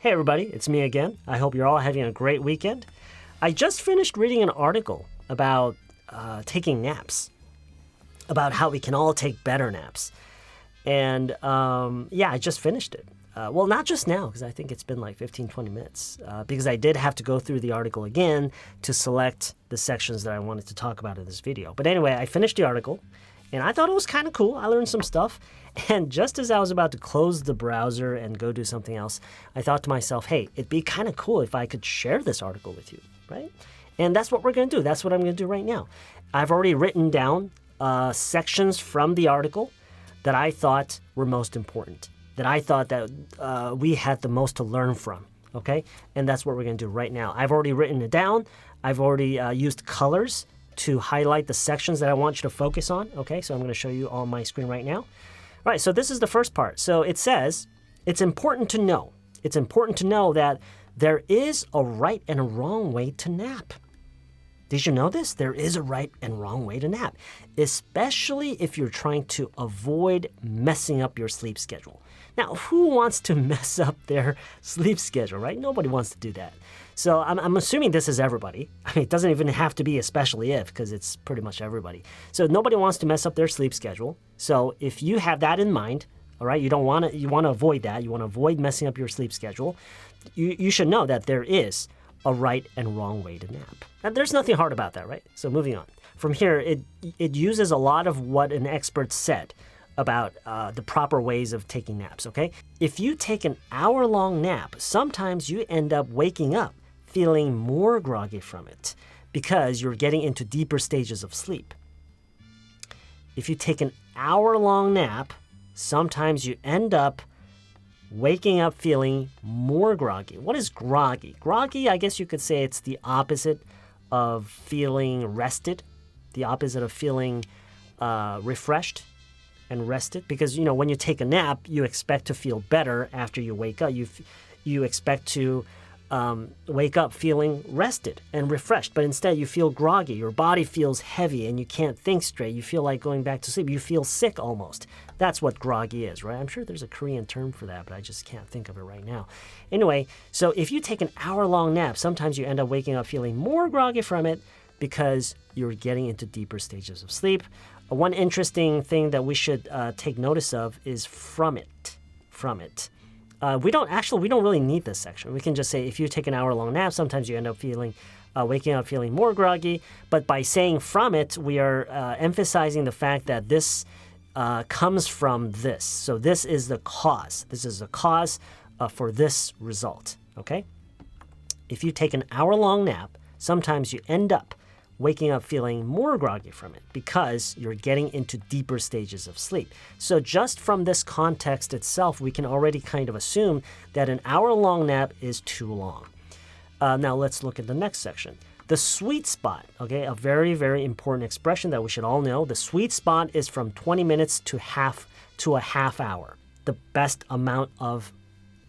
Hey everybody, it's me again. I hope you're all having a great weekend. I just finished reading an article about taking naps, about how we can all take better naps. And I just finished it. Well, not just now, because I think it's been like 15, 20 minutes, because I did have to go through the article again to select the sections that I wanted to talk about in this video. But anyway, I finished the article, and I thought it was kind of cool. I learned some stuff. And just as I was about to close the browser and go do something else, I thought to myself, hey, it'd be kind of cool if I could share this article with you, right? And that's what we're going to do. That's what I'm going to do right now. I've already written down sections from the article that I thought were most important, that I thought that we had the most to learn from, okay? And that's what we're going to do right now. I've already written it down. I've already used colors to highlight the sections that I want you to focus on, okay? So I'm going to show you on my screen right now. All right, so this is the first part. So it says, it's important to know that there is a right and a wrong way to nap. Did you know this? There is a right and wrong way to nap, especially if you're trying to avoid messing up your sleep schedule. Now, who wants to mess up their sleep schedule, right? Nobody wants to do that. So I'm assuming this is everybody. I mean, it doesn't even have to be especially if, because it's pretty much everybody. So nobody wants to mess up their sleep schedule. So if you have that in mind, all right, you want to avoid that. You want to avoid messing up your sleep schedule. You should know that there is a right and wrong way to nap. And there's nothing hard about that, right? So moving on. From here, it uses a lot of what an expert said about the proper ways of taking naps, okay? If you take an hour-long nap, sometimes you end up waking up feeling more groggy from it because you're getting into deeper stages of sleep. If you take an hour-long nap, sometimes you end up waking up feeling more groggy. What is groggy? Groggy, I guess you could say it's the opposite of feeling rested, the opposite of feeling refreshed and rested. Because, you know, when you take a nap, you expect to feel better after you wake up. You expect to wake up feeling rested and refreshed, but instead you feel groggy. Your body feels heavy and you can't think straight. You feel like going back to sleep. You feel sick almost. That's what groggy is, right? I'm sure there's a Korean term for that, but I just can't think of it right now. Anyway, so if you take an hour-long nap, sometimes you end up waking up feeling more groggy from it because you're getting into deeper stages of sleep. One interesting thing that we should take notice of is from it. We don't really need this section. We can just say if you take an hour-long nap, sometimes you end up waking up feeling more groggy. But by saying from it, we are emphasizing the fact that this comes from this. So this is the cause. This is the cause for this result, okay? If you take an hour-long nap, sometimes you end up waking up feeling more groggy from it because you're getting into deeper stages of sleep. So just from this context itself, we can already kind of assume that an hour-long nap is too long. Now let's look at the next section. The sweet spot, okay, a very, very important expression that we should all know. The sweet spot is from 20 minutes to a half hour, the best amount of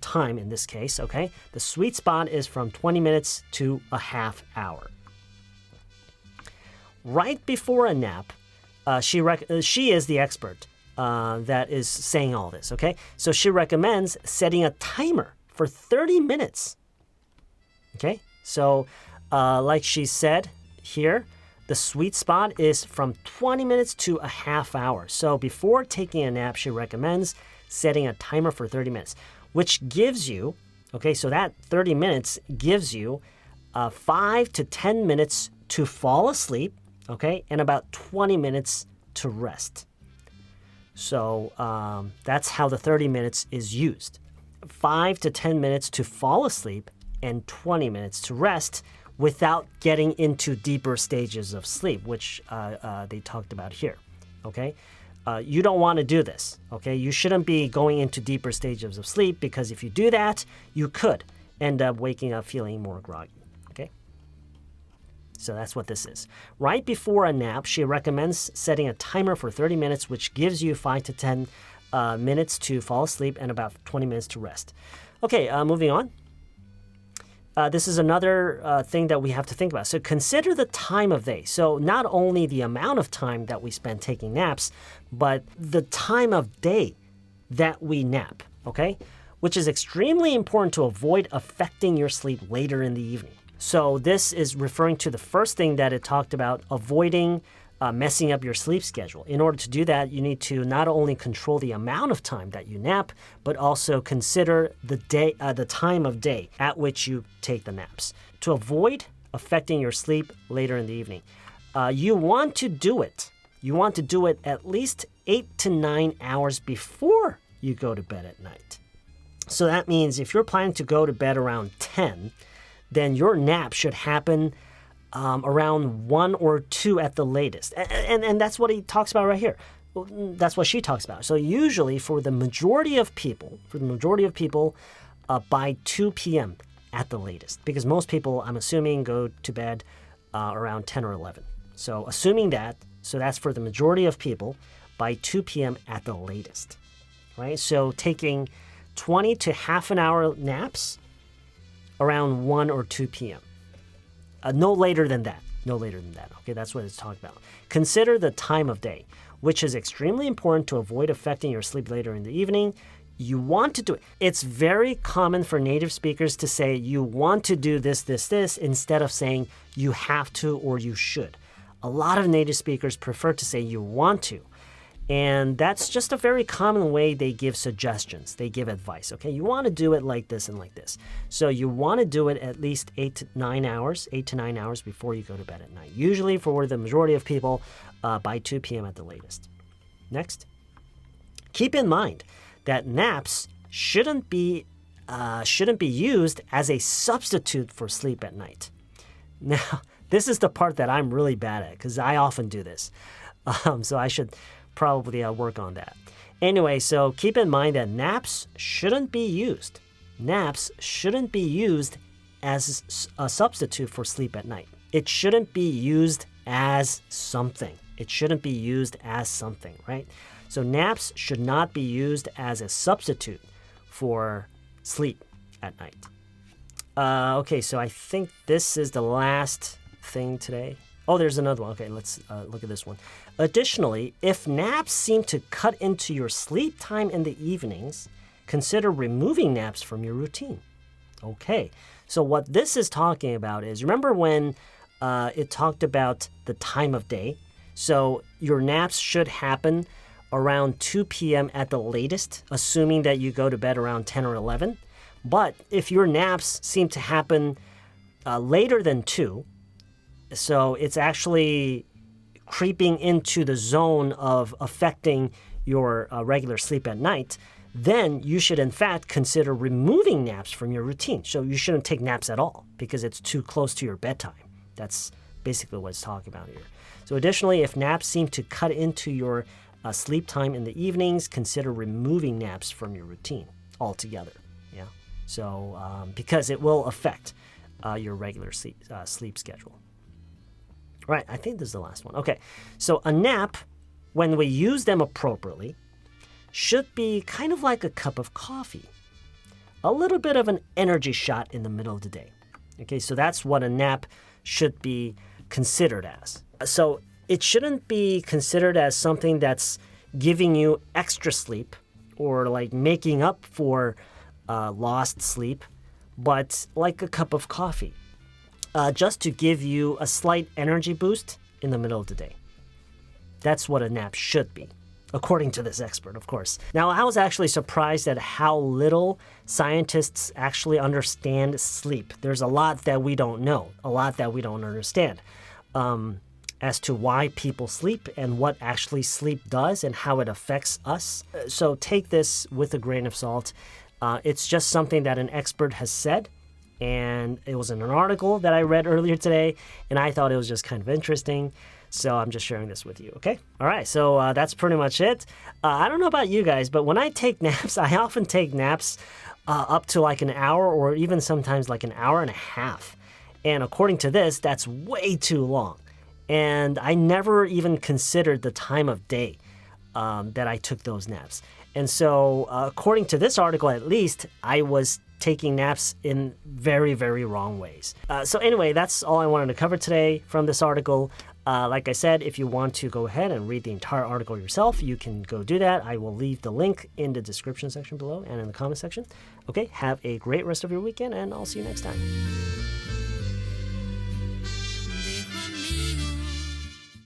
time in this case, okay? The sweet spot is from 20 minutes to a half hour. Right before a nap, she is the expert that is saying all this, okay? So she recommends setting a timer for 30 minutes, okay? So like she said here, the sweet spot is from 20 minutes to a half hour. So before taking a nap, she recommends setting a timer for 30 minutes, which gives you, okay, so that 30 minutes gives you 5 to 10 minutes to fall asleep, okay, and about 20 minutes to rest. So that's how the 30 minutes is used. 5 to 10 minutes to fall asleep and 20 minutes to rest without getting into deeper stages of sleep, which they talked about here, okay? You don't want to do this, okay? You shouldn't be going into deeper stages of sleep because if you do that, you could end up waking up feeling more groggy. So that's what this is. Right before a nap, she recommends setting a timer for 30 minutes, which gives you 5 to 10 minutes to fall asleep and about 20 minutes to rest. Okay, moving on. This is another thing that we have to think about. So consider the time of day. So not only the amount of time that we spend taking naps, but the time of day that we nap, okay? which is extremely important to avoid affecting your sleep later in the evening. So this is referring to the first thing that it talked about, avoiding messing up your sleep schedule. In order to do that, you need to not only control the amount of time that you nap, but also consider the time of day at which you take the naps to avoid affecting your sleep later in the evening. You want to do it. You want to do it at least 8 to 9 hours before you go to bed at night. So that means if you're planning to go to bed around 10, then your nap should happen around 1 or 2 at the latest. And that's what he talks about right here. That's what she talks about. So usually for the majority of people, by 2 p.m. at the latest. Because most people, I'm assuming, go to bed around 10 or 11. So assuming that, so that's for the majority of people by 2 p.m. at the latest. Right? So taking 20 to half an hour naps around 1 or 2 p.m. No later than that. No later than that. Okay, that's what it's talking about. Consider the time of day, which is extremely important to avoid affecting your sleep later in the evening. You want to do it. It's very common for native speakers to say you want to do this, instead of saying you have to or you should. A lot of native speakers prefer to say you want to. And that's just a very common way they give suggestions. They give advice. Okay, you want to do it like this and like this. So you want to do it at least 8 to 9 hours before you go to bed at night. Usually for the majority of people, by 2 p.m. at the latest. Next, keep in mind that naps shouldn't be used as a substitute for sleep at night. Now, this is the part that I'm really bad at because I often do this. So I should probably work on that. Anyway, so keep in mind that naps shouldn't be used. Naps shouldn't be used as a substitute for sleep at night. It shouldn't be used as something. It shouldn't be used as something, right? So naps should not be used as a substitute for sleep at night. Okay, so I think this is the last thing today. Oh, there's another one. Okay, let's look at this one. Additionally, if naps seem to cut into your sleep time in the evenings, consider removing naps from your routine. Okay, so what this is talking about is, remember when it talked about the time of day? So your naps should happen around 2 p.m. at the latest, assuming that you go to bed around 10 or 11. But if your naps seem to happen later than 2, so it's actually creeping into the zone of affecting your regular sleep at night, then you should in fact consider removing naps from your routine. So you shouldn't take naps at all because it's too close to your bedtime. That's basically what it's talking about here. So additionally, if naps seem to cut into your sleep time in the evenings, consider removing naps from your routine altogether. Yeah. So because it will affect your regular sleep schedule. Right, I think this is the last one. Okay, so a nap, when we use them appropriately, should be kind of like a cup of coffee. A little bit of an energy shot in the middle of the day. Okay, so that's what a nap should be considered as. So it shouldn't be considered as something that's giving you extra sleep or like making up for lost sleep, but like a cup of coffee. Just to give you a slight energy boost in the middle of the day. That's what a nap should be, according to this expert, of course. Now, I was actually surprised at how little scientists actually understand sleep. There's a lot that we don't know, a lot that we don't understand as to why people sleep and what actually sleep does and how it affects us. So take this with a grain of salt. It's just something that an expert has said. And it was in an article that I read earlier today, and I thought it was just kind of interesting. So I'm just sharing this with you, okay? All right, so that's pretty much it. I don't know about you guys, but when I take naps, I often take naps up to like an hour or even sometimes like an hour and a half. And according to this, that's way too long. And I never even considered the time of day that I took those naps. And so according to this article, at least, I was taking naps in very, very wrong ways. So anyway, that's all I wanted to cover today from this article. Like I said, if you want to go ahead and read the entire article yourself, you can go do that. I will leave the link in the description section below and in the comment section. Okay, have a great rest of your weekend, and I'll see you next time.